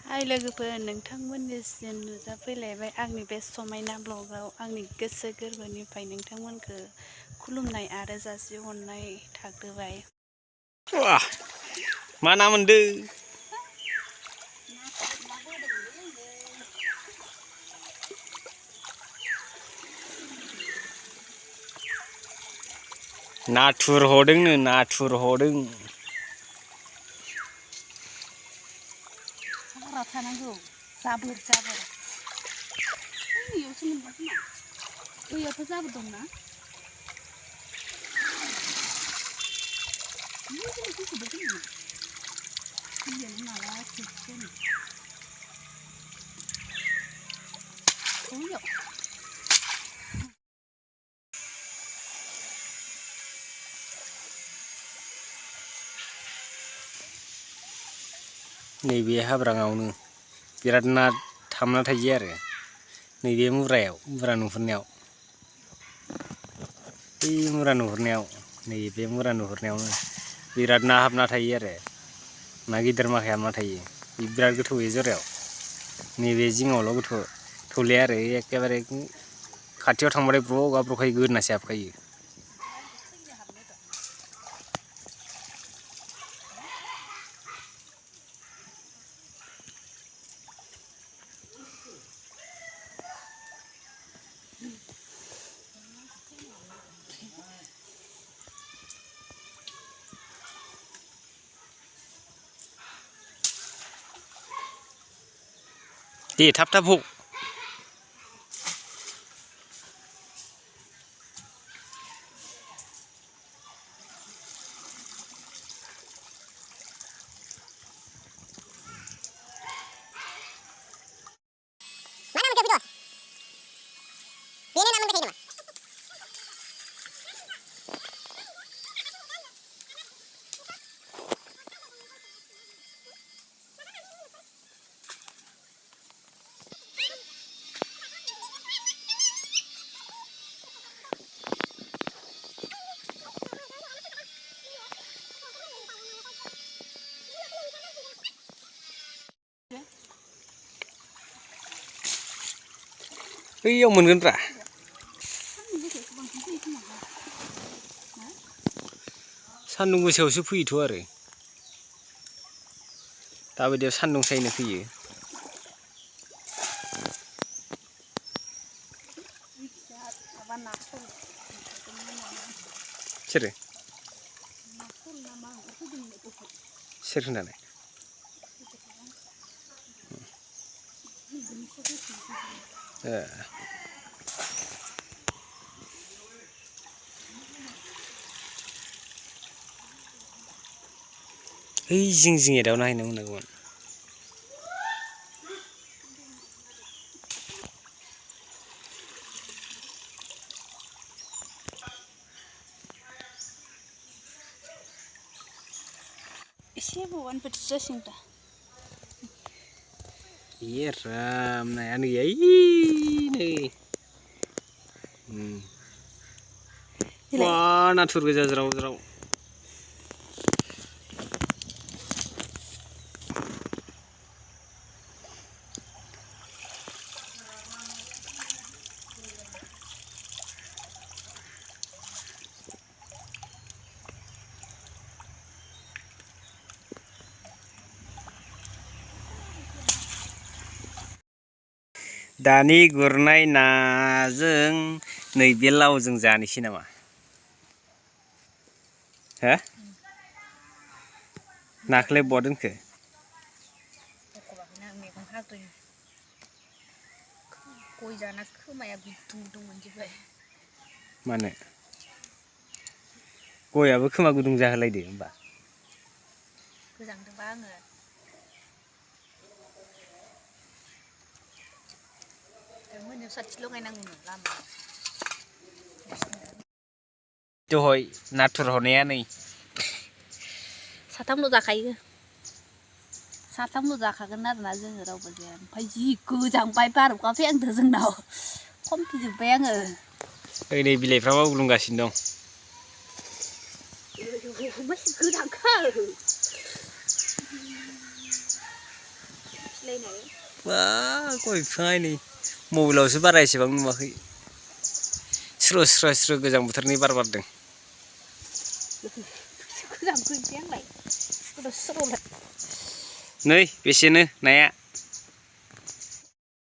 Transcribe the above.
हाय लोगोफोर नोंथांमोननिसिम नुजाफैलायबाय आंनि बे समायना ब्लगाव आंनि गोसो गोरबोनिफ्राय नोंथांमोनखौ खुलुमनाय आरो जासिहरनाय थाग्रोबाय। मा ना मोनदों? नाथुर हदोंनो नाथुर हदों। हाग्रा थानांगौ जाबोर जाबोर बैयावसो मोनबा खोमा बैयावथ' जाबोर दंना नैबे हाब्राङावनो बिराद ना थामना थायो आरो नैबे मुरायाव मुरा नुहुरनायाव बै मुरा नुहुरनायाव नैबे मुरा नुहुरनायावनो बिराद ना हाबना थायो आरो ना गिदिर माखाया हाबना थायो बिराद गोथौ बे जरायाव नैबे जिङावल' गोथौ थौले आरो एखेबारे खाथियाव थांबाथाय ब्र' गाब्र'खायो गोदोनासो हाबखायो। दे थाब थाब हौ। बैयाव मोनगोनब्रा सान्दुं गोसायावसो फैयोथ' आरो दाबायदियाव सान्दुं सायनो फैयो। सोरो सोर होननानै ओइ जिं जिं एदावना हैनो मोननांगौमोन। एसे बावबानो बोथिसे जासिगोन दा ये राम नाया नै ओइ नै बा नाथुर गोजा ज्राव ज्राव दानि गुरनाय नाजों नैबे लावजों जानोसै नामा हो नाखौलाय बहा दोनखो गय जाना खोमाया गुदुं गुदुं मोनजोब्बाय मानो गयाबो खोमा गुदुं जाहोलायदो होमबा गोजांदोंबा आङो मोनायाव साथि लगायनांगौनो लामायाव दहय नाथुर हनाया नै साथामल' जाखायो साथामल' जाखागोन आरोना जोङो रावबो जाया ओमफ्राय जि गोजांबाय बार अखा फैहांदों जोंनाव खमफिजोब्बाय आङो ओइ नै बिलाइफ्रा मावग्लुंगासिनो दं गोजांखो बा गय बिफाङा नै मबाइलावसो बारा एसेबां नुवाखै स्र स्र स्र गोजां बोथोरनि बार बारदों नै बेसेनो नाया